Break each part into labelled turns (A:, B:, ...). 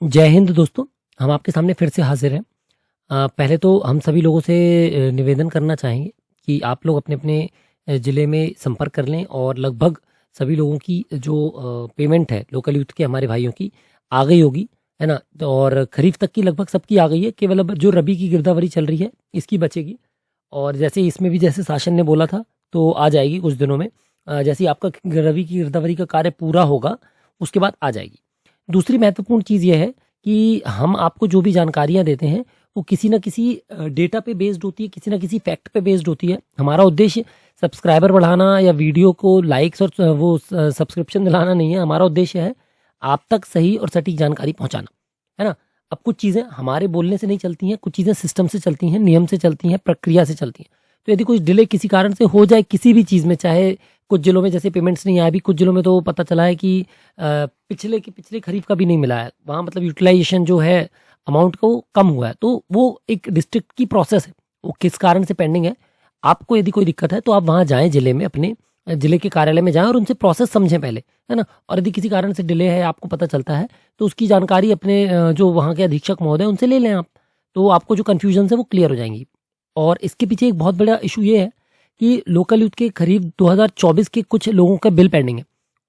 A: जय हिंद दोस्तों। हम आपके सामने फिर से हाजिर हैं। पहले तो हम सभी लोगों से निवेदन करना चाहेंगे कि आप लोग अपने अपने ज़िले में संपर्क कर लें और लगभग सभी लोगों की जो पेमेंट है लोकल यूथ के हमारे भाइयों की आ गई होगी, है ना। तो और खरीफ तक की लगभग सबकी आ गई है, केवल अब जो रबी की गिरदावरी चल रही है इसकी बचेगी। और जैसे इसमें भी जैसे शासन ने बोला था तो आ जाएगी कुछ दिनों में। जैसे ही आपका रबी की गिरदावरी का कार्य पूरा होगा उसके बाद आ जाएगी। दूसरी महत्वपूर्ण चीज़ ये है कि हम आपको जो भी जानकारियाँ देते हैं वो किसी न किसी डेटा पे बेस्ड होती है, किसी न किसी फैक्ट पे बेस्ड होती है। हमारा उद्देश्य सब्सक्राइबर बढ़ाना या वीडियो को लाइक्स और वो सब्सक्रिप्शन दिलाना नहीं है। हमारा उद्देश्य है आप तक सही और सटीक जानकारी पहुंचाना, है ना। अब कुछ चीज़ें हमारे बोलने से नहीं चलती हैं, कुछ चीज़ें सिस्टम से चलती हैं, नियम से चलती हैं, प्रक्रिया से चलती हैं। तो यदि कुछ डिले किसी कारण से हो जाए किसी भी चीज़ में, चाहे कुछ जिलों में जैसे पेमेंट्स नहीं आए, अभी कुछ जिलों में तो पता चला है कि पिछले खरीफ का भी नहीं मिला है, वहाँ मतलब यूटिलाइजेशन जो है अमाउंट का वो कम हुआ है। तो वो एक डिस्ट्रिक्ट की प्रोसेस है, वो किस कारण से पेंडिंग है। आपको यदि कोई दिक्कत है तो आप वहाँ जाएँ, जिले में अपने जिले के कार्यालय में जाएँ और उनसे प्रोसेस समझें पहले, है ना। और यदि किसी कारण से डिले है आपको पता चलता है तो उसकी जानकारी अपने जो वहाँ के अधीक्षक महोदय उनसे ले लें आप, तो आपको जो कन्फ्यूजन है वो क्लियर हो जाएंगी। और इसके पीछे एक बहुत बड़ा इशू ये है कि लोकल यूथ के खरीफ 2024 के कुछ लोगों का बिल पेंडिंग है।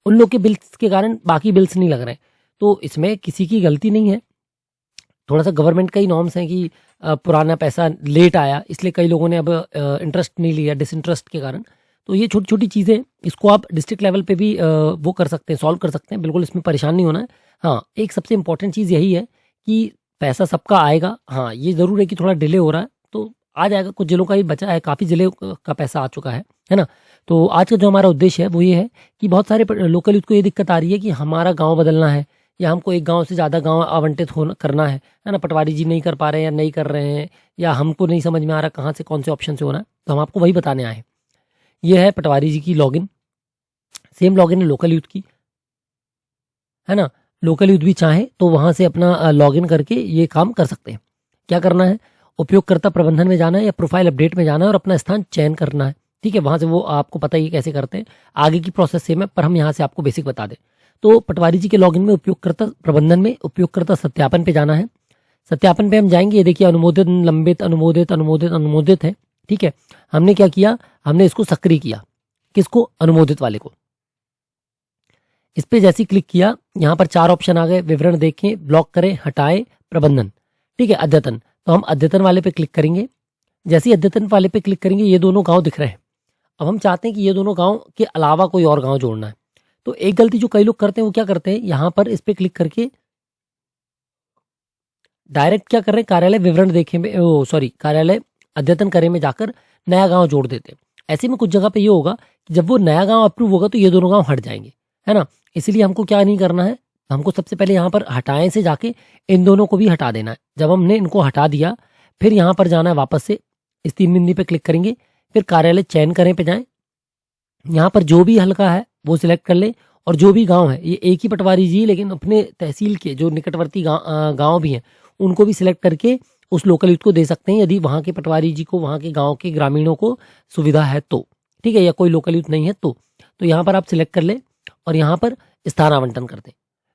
A: उन लोग के बिल्स के कारण बाकी बिल्स नहीं लग रहे हैं। तो इसमें किसी की गलती नहीं है, थोड़ा सा गवर्नमेंट का ही नॉर्म्स है कि पुराना पैसा लेट आया इसलिए कई लोगों ने अब इंटरेस्ट नहीं लिया डिसइंटरेस्ट के कारण। तो ये छोटी छोटी चीज़ें, इसको आप डिस्ट्रिक्ट लेवल पे भी वो कर सकते हैं, सॉल्व कर सकते हैं, बिल्कुल इसमें परेशान नहीं होना है। हाँ, एक सबसे इंपॉर्टेंट चीज़ यही है कि पैसा सबका आएगा। हाँ, ये ज़रूर है कि थोड़ा डिले हो रहा है तो आ जाएगा। कुछ जिलों का ही बचा है, काफ़ी जिले का पैसा आ चुका है ना। तो आज का जो हमारा उद्देश्य है वो ये है कि बहुत सारे लोकल यूथ को ये दिक्कत आ रही है कि हमारा गाँव बदलना है या हमको एक गाँव से ज़्यादा गाँव आवंटित होना करना है ना। पटवारी जी नहीं कर पा रहे हैं या नहीं कर रहे हैं, या हमको नहीं समझ में आ रहा कहाँ से कौन से ऑप्शन से होना है, तो हम आपको वही बताने आए हैं। ये है पटवारी जी की लॉगिन, सेम लॉगिन है लोकल यूथ की, है ना। लोकल यूथ भी चाहे तो वहाँ से अपना लॉगिन करके ये काम कर सकते हैं। क्या करना है, उपयोगकर्ता प्रबंधन में जाना है या प्रोफाइल अपडेट में जाना है और अपना स्थान चयन करना है। ठीक है, वहाँ से वो आपको पता ही है कैसे करते हैं। आगे की प्रोसेस सेम है पर हम यहाँ से आपको बेसिक बता दें। तो पटवारी जी के लॉगिन में उपयोगकर्ता प्रबंधन में उपयोगकर्ता सत्यापन पे जाना है। सत्यापन पे हम जाएंगे, ये देखिए अनुमोदित, लंबित, अनुमोदित, अनुमोदित, अनुमोदित है। ठीक है, हमने क्या किया, हमने इसको सक्रिय किया। किसको, अनुमोदित वाले को। इस पे जैसे ही क्लिक किया यहाँ पर 4 ऑप्शन आ गए, विवरण देखें, ब्लॉक करें, हटाएं, प्रबंधन। ठीक है, अद्यतन, तो हम अद्यतन वाले पे क्लिक करेंगे। जैसे ही अद्यतन वाले पे क्लिक करेंगे ये दोनों गांव दिख रहे हैं। अब हम चाहते हैं कि ये दोनों गांव के अलावा कोई और गांव जोड़ना है। तो एक गलती जो कई लोग करते हैं वो क्या करते हैं, यहाँ पर इस पे क्लिक करके डायरेक्ट क्या कर रहे हैं, कार्यालय विवरण देखें में, कार्यालय अद्यतन करें में जाकर नया गांव जोड़ देते हैं। ऐसे में कुछ जगह पे ये होगा कि जब वो नया गांव अप्रूव होगा तो ये दोनों गांव हट जाएंगे, है ना। इसलिए हमको क्या नहीं करना है, हमको सबसे पहले यहाँ पर हटाएं से जाके इन दोनों को भी हटा देना है। जब हमने इनको हटा दिया फिर यहाँ पर जाना है वापस से, इस 3 बिंदी पे क्लिक करेंगे, फिर कार्यालय चयन करें पे जाएं। यहाँ पर जो भी हल्का है वो सिलेक्ट कर ले और जो भी गांव है, ये एक ही पटवारी जी लेकिन अपने तहसील के जो निकटवर्ती गांव भी हैं उनको भी सिलेक्ट करके उस लोकल यूथ को दे सकते हैं, यदि वहाँ के पटवारी जी को वहाँ के गाँव के ग्रामीणों को सुविधा है तो। ठीक है, या कोई लोकल यूथ नहीं है तो यहाँ पर आप सिलेक्ट कर ले और यहाँ पर स्थान आवंटन कर दें।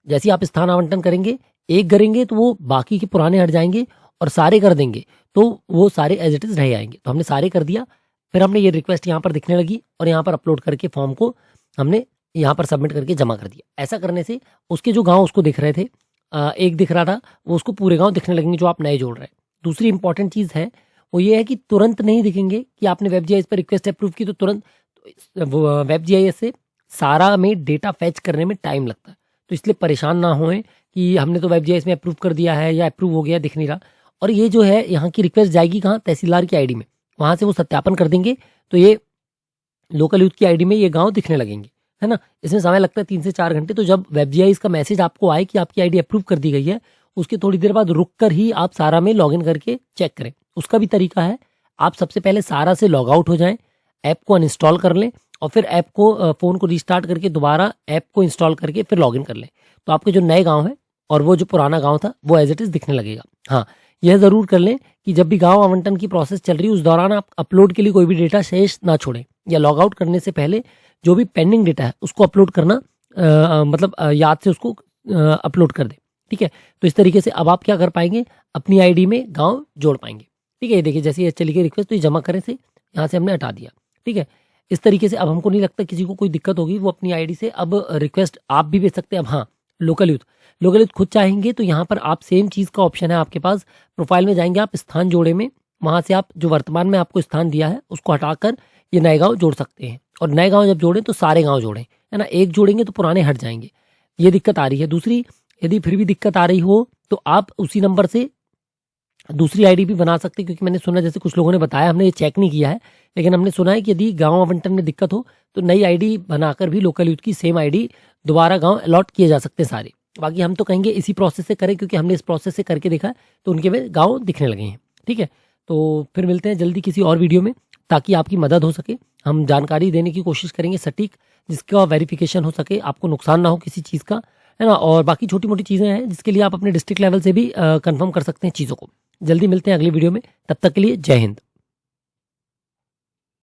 A: जैसे ही आप स्थान आवंटन करेंगे, एक करेंगे तो वो बाकी के पुराने हट जाएंगे और सारे कर देंगे तो वो सारे एज इट इज रह जाएंगे। तो हमने सारे कर दिया, फिर हमने ये रिक्वेस्ट यहाँ पर दिखने लगी और यहाँ पर अपलोड करके फॉर्म को हमने यहाँ पर सबमिट करके जमा कर दिया। ऐसा करने से उसके जो गाँव उसको दिख रहे थे, एक दिख रहा था, वो उसको पूरे गाँव दिखने लगेंगे जो आप नए जोड़ रहे हैं। दूसरी इंपॉर्टेंट चीज़ है वो ये है कि तुरंत नहीं दिखेंगे कि आपने वेब जीआईएस पर रिक्वेस्ट अप्रूव की तो तुरंत वेब जीआईएस से सारा में डेटा फैच करने में टाइम लगता है। तो इसलिए परेशान ना होएं कि हमने तो वेब जीआईएस में अप्रूव कर दिया है या अप्रूव हो गया दिख नहीं रहा। और ये जो है यहाँ की रिक्वेस्ट जाएगी कहाँ, तहसीलदार की आईडी में, वहाँ से वो सत्यापन कर देंगे तो ये लोकल यूथ की आईडी में ये गाँव दिखने लगेंगे, है ना। इसमें समय लगता है 3 से 4 घंटे। तो जब वेब जीआईएस का मैसेज आपको आए कि आपकी आईडी अप्रूव कर दी गई है, उसके थोड़ी देर बाद रुक कर ही आप सारा में लॉगिन करके चेक करें। उसका भी तरीका है, आप सबसे पहले सारा से लॉग आउट हो जाएं, ऐप को अनइंस्टॉल कर लें और फिर ऐप को फ़ोन को रीस्टार्ट करके दोबारा ऐप को इंस्टॉल करके फिर लॉगिन कर लें। तो आपके जो नए गाँव है और वो जो पुराना गाँव था वो एज इट इज़ दिखने लगेगा। हाँ, यह ज़रूर कर लें कि जब भी गाँव आवंटन की प्रोसेस चल रही है उस दौरान आप अपलोड के लिए कोई भी डेटा शेष ना छोड़ें, या लॉग आउट करने से पहले जो भी पेंडिंग डेटा है उसको अपलोड करना याद से उसको अपलोड कर दें। ठीक है। तो इस तरीके से अब आप क्या कर पाएंगे, अपनी आईडी में गांव जोड़ पाएंगे। ठीक है, ये देखिए जैसे ये चली गई रिक्वेस्ट, तो ये जमा करें से यहाँ से हमने हटा दिया। ठीक है, इस तरीके से अब हमको नहीं लगता किसी को कोई दिक्कत होगी, वो अपनी आईडी से अब रिक्वेस्ट आप भी भेज सकते हैं। अब हाँ, लोकल यूथ खुद चाहेंगे तो यहाँ पर आप सेम चीज़ का ऑप्शन है आपके पास, प्रोफाइल में जाएंगे आप, स्थान जोड़े में, वहाँ से आप जो वर्तमान में आपको स्थान दिया है उसको हटाकर ये नए गाँव जोड़ सकते हैं। और नए गाँव जब जोड़ें तो सारे गाँव जोड़ें, है ना, एक जोड़ेंगे तो पुराने हट जाएंगे। ये दिक्कत आ रही है। दूसरी, यदि फिर भी दिक्कत आ रही हो तो आप उसी नंबर से दूसरी आईडी भी बना सकते हैं, क्योंकि मैंने सुना, जैसे कुछ लोगों ने बताया, हमने ये चेक नहीं किया है, लेकिन हमने सुना है कि यदि गांव आवंटन में दिक्कत हो तो नई आईडी बनाकर भी लोकल यूथ की सेम आईडी दोबारा गांव अलॉट किए जा सकते हैं सारे। बाकी हम तो कहेंगे इसी प्रोसेस से करें, क्योंकि हमने इस प्रोसेस से करके देखा है तो उनके में गाँव दिखने लगे हैं। ठीक है, तो फिर मिलते हैं जल्दी किसी और वीडियो में, ताकि आपकी मदद हो सके। हम जानकारी देने की कोशिश करेंगे सटीक, जिसका वेरिफिकेशन हो सके, आपको नुकसान ना हो किसी चीज़ का, है ना। और बाकी छोटी मोटी चीज़ें हैं जिसके लिए आप अपने डिस्ट्रिक्ट लेवल से भी कंफर्म कर सकते हैं चीज़ों को। जल्दी मिलते हैं अगली वीडियो में, तब तक के लिए जय हिंद।